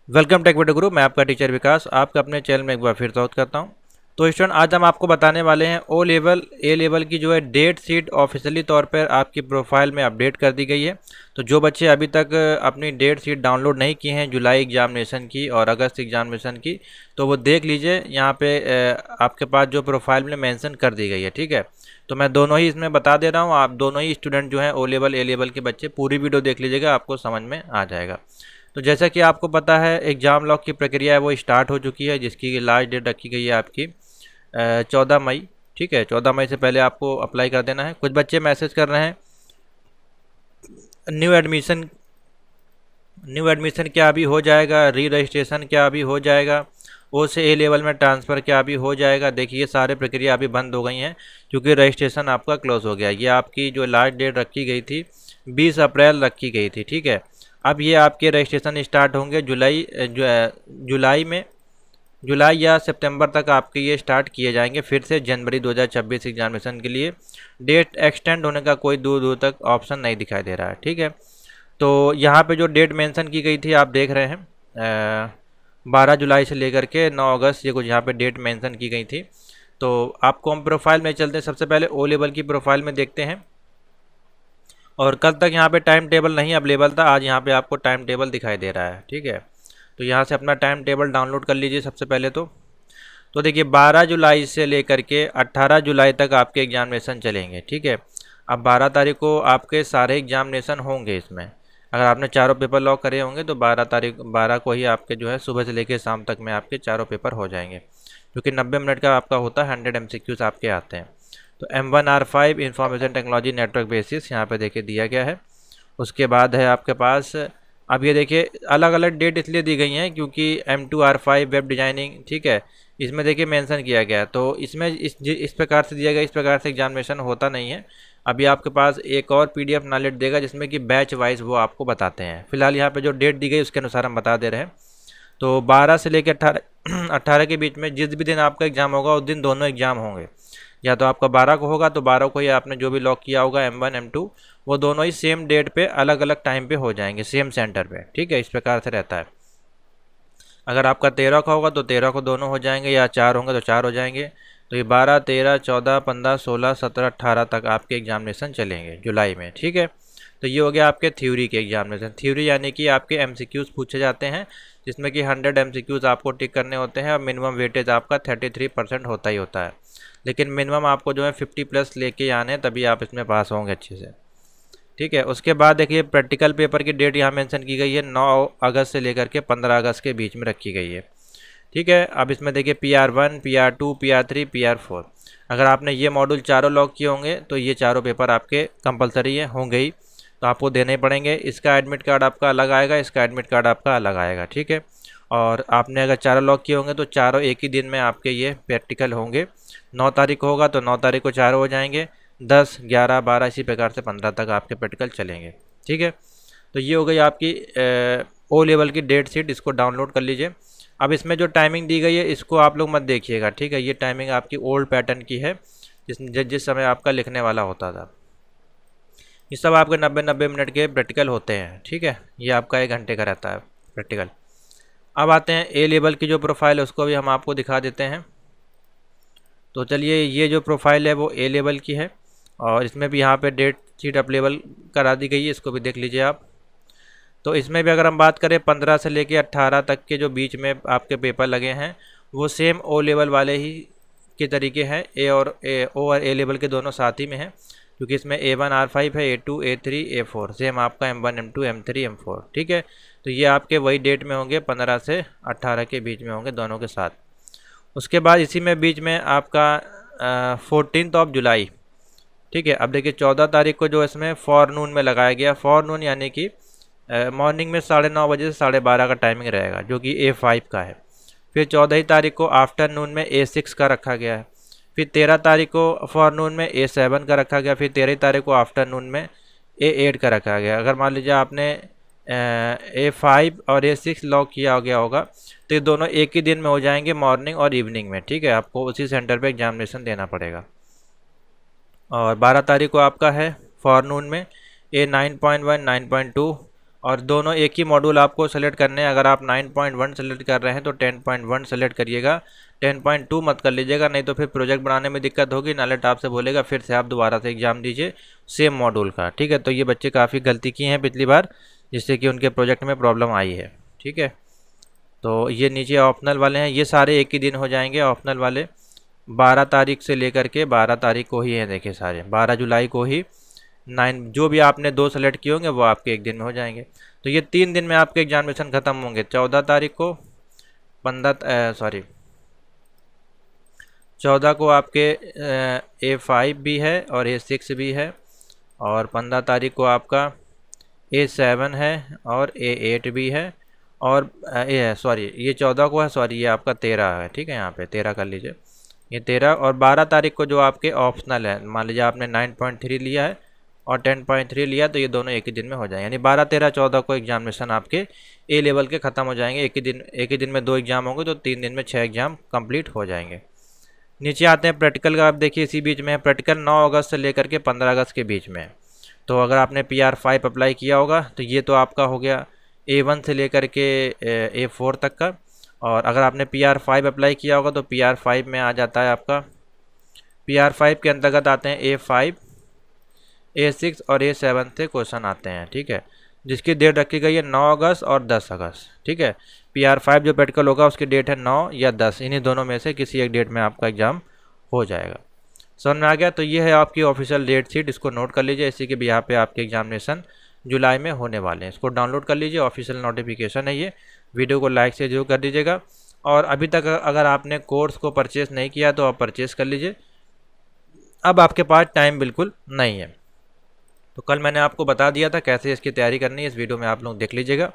Welcome take video गुरु। मैं आपका teacher विकास आपका अपने चैनल में एक बार फिर स्वागत करता हूं। तो स्टूडेंट, आज हम आपको बताने वाले हैं ओ लेवल ए लेवल की जो है डेट शीट ऑफिशियली तौर पर आपकी प्रोफाइल में अपडेट कर दी गई है। तो जो बच्चे अभी तक अपनी डेट शीट डाउनलोड नहीं किए हैं जुलाई एग्जामिनेशन की और अगस्त एग्जामिनेशन की, तो वो देख लीजिए। यहाँ पे आपके पास जो प्रोफाइल में मेंशन कर दी गई है, ठीक है। तो मैं दोनों ही इसमें बता दे रहा हूँ, आप दोनों ही स्टूडेंट जो हैं ओ लेवल ए लेवल के बच्चे पूरी वीडियो देख लीजिएगा, आपको समझ में आ जाएगा। तो जैसा कि आपको पता है, एग्ज़ाम लॉक की प्रक्रिया है वो स्टार्ट हो चुकी है, जिसकी लास्ट डेट रखी गई है आपकी 14 मई। ठीक है, 14 मई से पहले आपको अप्लाई कर देना है। कुछ बच्चे मैसेज कर रहे हैं न्यू एडमिशन क्या अभी हो जाएगा, री रजिस्ट्रेशन क्या अभी हो जाएगा, ओ से ए लेवल में ट्रांसफ़र क्या अभी हो जाएगा। देखिए, ये सारे प्रक्रिया अभी बंद हो गई हैं क्योंकि रजिस्ट्रेशन आपका क्लोज हो गया। ये आपकी जो लास्ट डेट रखी गई थी 20 अप्रैल रखी गई थी, ठीक है। अब ये आपके रजिस्ट्रेशन स्टार्ट होंगे जुलाई या सितंबर तक आपके ये स्टार्ट किए जाएंगे फिर से जनवरी 2026 एग्जामिनेशन के लिए। डेट एक्सटेंड होने का कोई दूर दूर तक ऑप्शन नहीं दिखाई दे रहा है, ठीक है। तो यहाँ पे जो डेट मेंशन की गई थी आप देख रहे हैं, 12 जुलाई से लेकर के 9 अगस्त, ये कुछ यहाँ पे डेट मेंशन की गई थी। तो आपको हम प्रोफाइल में चलते हैं। सबसे पहले ओ लेवल की प्रोफाइल में देखते हैं। और कल तक यहाँ पे टाइम टेबल नहीं अवेलेबल था, आज यहाँ पे आपको टाइम टेबल दिखाई दे रहा है, ठीक है। तो यहाँ से अपना टाइम टेबल डाउनलोड कर लीजिए सबसे पहले। तो देखिए, 12 जुलाई से लेकर के 18 जुलाई तक आपके एग्जामिनेशन चलेंगे, ठीक है। अब 12 तारीख को आपके सारे एग्जामिनेशन होंगे इसमें। अगर आपने चारों पेपर लॉक करे होंगे तो 12 को ही आपके जो है सुबह से लेकर शाम तक में आपके चारों पेपर हो जाएंगे, क्योंकि 90 मिनट का आपका होता है, 100 MCQs आपके आते हैं। तो M1R5 information technology network basis यहाँ पे देखिए दिया गया है। उसके बाद है आपके पास, अब ये देखिए अलग अलग डेट इसलिए दी गई हैं क्योंकि M2R5 वेब डिजाइनिंग, ठीक है, इसमें देखिए मेंशन किया गया। तो इसमें इस प्रकार से दिया गया, इस प्रकार से एग्जामिनेशन होता नहीं है। अभी आपके पास एक और PDF नॉलेज देगा जिसमें कि बैच वाइज वो आपको बताते हैं। फिलहाल यहाँ पे जो डेट दी गई उसके अनुसार हम बता दे रहे हैं। तो 12 से लेकर 18 के बीच में जिस भी दिन आपका एग्ज़ाम होगा उस दिन दोनों एग्ज़ाम होंगे। या तो आपका 12 को होगा तो 12 को ही आपने जो भी लॉक किया होगा M1 M2, वो दोनों ही सेम डेट पे अलग अलग टाइम पे हो जाएंगे सेम सेंटर पे, ठीक है। इस प्रकार से रहता है। अगर आपका 13 का होगा तो 13 को दोनों हो जाएंगे, या 4 होंगे तो 4 हो जाएंगे। तो ये 12, 13, 14, 15, 16, 17, 18 तक आपके एग्जामिनेशन चलेंगे जुलाई में, ठीक है। तो ये हो गया आपके थ्योरी के एग्जामिनेशन। थ्योरी यानी कि आपके MCQs पूछे जाते हैं, जिसमें कि 100 MCQs आपको टिक करने होते हैं और मिनिमम वेटेज आपका 33% होता ही होता है। लेकिन मिनिमम आपको जो है 50+ लेके आने हैं, तभी आप इसमें पास होंगे अच्छे से, ठीक है। उसके बाद देखिए, प्रैक्टिकल पेपर की डेट यहाँ मेंशन की गई है 9 अगस्त से लेकर के 15 अगस्त के बीच में रखी गई है, ठीक है। अब इसमें देखिए PR1, PR2, PR3, PR4, अगर आपने ये मॉड्यूल चारों लॉक किए होंगे तो ये चारों पेपर आपके कंपलसरी होंगे ही, तो आपको देने पड़ेंगे। इसका एडमिट कार्ड आपका अलग आएगा, इसका एडमिट कार्ड आपका अलग आएगा, ठीक है। और आपने अगर चारों लॉक किए होंगे तो चारों एक ही दिन में आपके ये प्रैक्टिकल होंगे। 9 तारीख को होगा तो 9 तारीख को चारों हो जाएंगे, 10, 11, 12 इसी प्रकार से 15 तक आपके प्रैक्टिकल चलेंगे, ठीक है। तो ये हो गई आपकी ओ लेवल की डेट शीट, इसको डाउनलोड कर लीजिए। अब इसमें जो टाइमिंग दी गई है इसको आप लोग मत देखिएगा, ठीक है। ये टाइमिंग आपकी ओल्ड पैटर्न की है, जिस समय आपका लिखने वाला होता था। ये सब आपके 90 मिनट के प्रैक्टिकल होते हैं, ठीक है। ये आपका 1 घंटे का रहता है प्रैक्टिकल। अब आते हैं ए लेवल की जो प्रोफाइल है उसको भी हम आपको दिखा देते हैं। तो चलिए, ये जो प्रोफाइल है वो ए लेवल की है और इसमें भी यहाँ पे डेट शीट अवेलेबल करा दी गई है, इसको भी देख लीजिए आप। तो इसमें भी अगर हम बात करें 15 से लेकर 18 तक के जो बीच में आपके पेपर लगे हैं वो सेम ओ लेवल वाले ही के तरीके हैं। ओ और ए लेवल के दोनों साथ ही में हैं, क्योंकि इसमें A1R5 है, A2, A3, A4, सेम आपका M1, M2, M3, M4, ठीक है। तो ये आपके वही डेट में होंगे, 15 से 18 के बीच में होंगे दोनों के साथ। उसके बाद इसी में बीच में आपका 14 जुलाई, ठीक है। अब देखिए 14 तारीख को जो इसमें फॉरनून में लगाया गया, फॉरनून यानी कि मॉर्निंग में 9:30 बजे से 12:30 का टाइमिंग रहेगा, जो कि A5 का है। फिर 14 ही तारीख को आफ्टरनून में A6 का रखा गया है। फिर 13 तारीख को फॉरनून में A7 का रखा गया। फिर 13 तारीख को आफ्टरनून में A8 का रखा गया। अगर मान लीजिए आपने A5 और A6 लॉक किया गया होगा तो ये दोनों एक ही दिन में हो जाएंगे, मॉर्निंग और इवनिंग में, ठीक है। आपको उसी सेंटर पे एग्जामिनेशन देना पड़ेगा। और 12 तारीख को आपका है फॉरनून में A9.1, 9.2 और दोनों एक ही मॉड्यूल आपको सेलेक्ट करने हैं। अगर आप 9.1 सेलेक्ट कर रहे हैं तो 10.1 सेलेक्ट करिएगा, 10.2 मत कर लीजिएगा, नहीं तो फिर प्रोजेक्ट बनाने में दिक्कत होगी। नालेट आपसे बोलेगा फिर से आप दोबारा से एग्जाम दीजिए सेम मॉड्यूल का, ठीक है। तो ये बच्चे काफ़ी गलती किए हैं पिछली बार, जिससे कि उनके प्रोजेक्ट में प्रॉब्लम आई है, ठीक है। तो ये नीचे ऑप्शनल वाले हैं, ये सारे एक ही दिन हो जाएंगे ऑप्शनल वाले। 12 तारीख से लेकर के 12 तारीख को ही हैं, देखिए सारे 12 जुलाई को ही 9 जो भी आपने 2 सेलेक्ट किए होंगे वो आपके एक दिन में हो जाएंगे। तो ये 3 दिन में आपके एग्जामिनेशन ख़त्म होंगे। 14 तारीख को 14 को आपके A5 भी है और A6 भी है, और 15 तारीख को आपका A7 है और A8 भी है, और ये 14 को है, सॉरी ये आपका 13 है, ठीक है। यहाँ पे 13 कर लीजिए, ये 13। और 12 तारीख को जो आपके ऑप्शनल है, मान लीजिए आपने 9.3 लिया है और 10.3 लिया, तो ये दोनों एक ही दिन में हो जाएंगे। यानी 12, 13, 14 को एग्जामिनेशन आपके ए लेवल के ख़त्म हो जाएंगे। एक ही दिन में 2 एग्जाम होंगे, तो 3 दिन में 6 एग्जाम कंप्लीट हो जाएंगे। नीचे आते हैं प्रैक्टिकल का। आप देखिए इसी बीच में है प्रैक्टिकल, 9 अगस्त से लेकर के 15 अगस्त के बीच में। तो अगर आपने PR5 अप्लाई किया होगा तो ये तो आपका हो गया A1 से लेकर के A4 तक का। और अगर आपने PR5 अप्लाई किया होगा तो PR5 में आ जाता है आपका, PR5 के अंतर्गत आते हैं A5, A6 और A7 से क्वेश्चन आते हैं, ठीक है। जिसकी डेट रखी गई है 9 अगस्त और 10 अगस्त, ठीक है। PR5 जो प्रैक्टिकल होगा उसकी डेट है 9 या 10, इन्हीं दोनों में से किसी एक डेट में आपका एग्ज़ाम हो जाएगा। समझ में आ गया? तो ये है आपकी ऑफिशियल डेट शीट, इसको नोट कर लीजिए। इसी के भी यहाँ पे आपके एग्जामिनेशन जुलाई में होने वाले हैं, इसको डाउनलोड कर लीजिए, ऑफिशियल नोटिफिकेशन है ये। वीडियो को लाइक से जरूर कर दीजिएगा। और अभी तक अगर आपने कोर्स को परचेस नहीं किया तो आप परचेस कर लीजिए, अब आपके पास टाइम बिल्कुल नहीं है। तो कल मैंने आपको बता दिया था कैसे इसकी तैयारी करनी है, इस वीडियो में आप लोग देख लीजिएगा।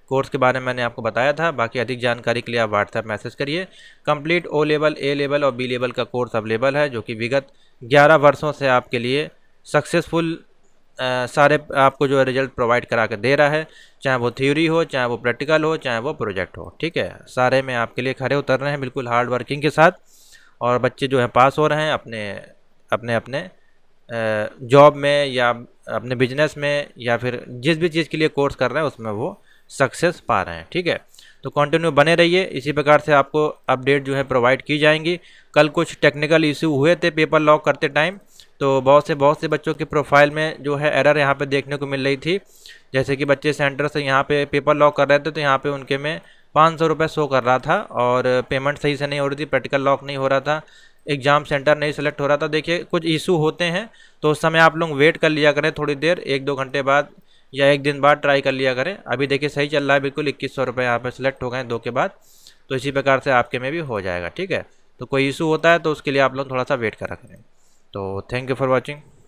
कोर्स के बारे में मैंने आपको बताया था। बाकी अधिक जानकारी के लिए आप व्हाट्सएप मैसेज करिए। Complete O level, A level और B लेवल का कोर्स अवेलेबल है, जो कि विगत 11 वर्षों से आपके लिए सक्सेसफुल सारे आपको जो है रिजल्ट प्रोवाइड करा के दे रहा है। चाहे वो थ्योरी हो, चाहे वो प्रैक्टिकल हो, चाहे वो प्रोजेक्ट हो, ठीक है। सारे में आपके लिए खड़े उतर रहे हैं बिल्कुल हार्ड वर्किंग के साथ, और बच्चे जो है पास हो रहे हैं अपने अपने जॉब में या अपने बिजनेस में, या फिर जिस भी चीज़ के लिए कोर्स कर रहे हैं उसमें वो सक्सेस पा रहे हैं, ठीक है। तो कंटिन्यू बने रहिए, इसी प्रकार से आपको अपडेट जो है प्रोवाइड की जाएंगी। कल कुछ टेक्निकल इशू हुए थे पेपर लॉक करते टाइम, तो बहुत से बच्चों के प्रोफाइल में जो है एरर यहाँ पे देखने को मिल रही थी। जैसे कि बच्चे सेंटर से यहाँ पे पेपर लॉक कर रहे थे, तो यहाँ पे उनके में 500 रुपये शो कर रहा था, और पेमेंट सही से नहीं हो रही थी, प्रैक्टिकल लॉक नहीं हो रहा था, एग्ज़ाम सेंटर नहीं सेलेक्ट हो रहा था। देखिए कुछ इशू होते हैं, तो उस समय आप लोग वेट कर लिया करें थोड़ी देर, 1-2 घंटे बाद या 1 दिन बाद ट्राई कर लिया करें। अभी देखिए सही चल रहा है बिल्कुल, 2100 रुपये यहाँ पर सिलेक्ट हो गए 2 के बाद। तो इसी प्रकार से आपके में भी हो जाएगा, ठीक है। तो कोई इशू होता है तो उसके लिए आप लोग थोड़ा सा वेट करा करें। तो थैंक यू फॉर वॉचिंग।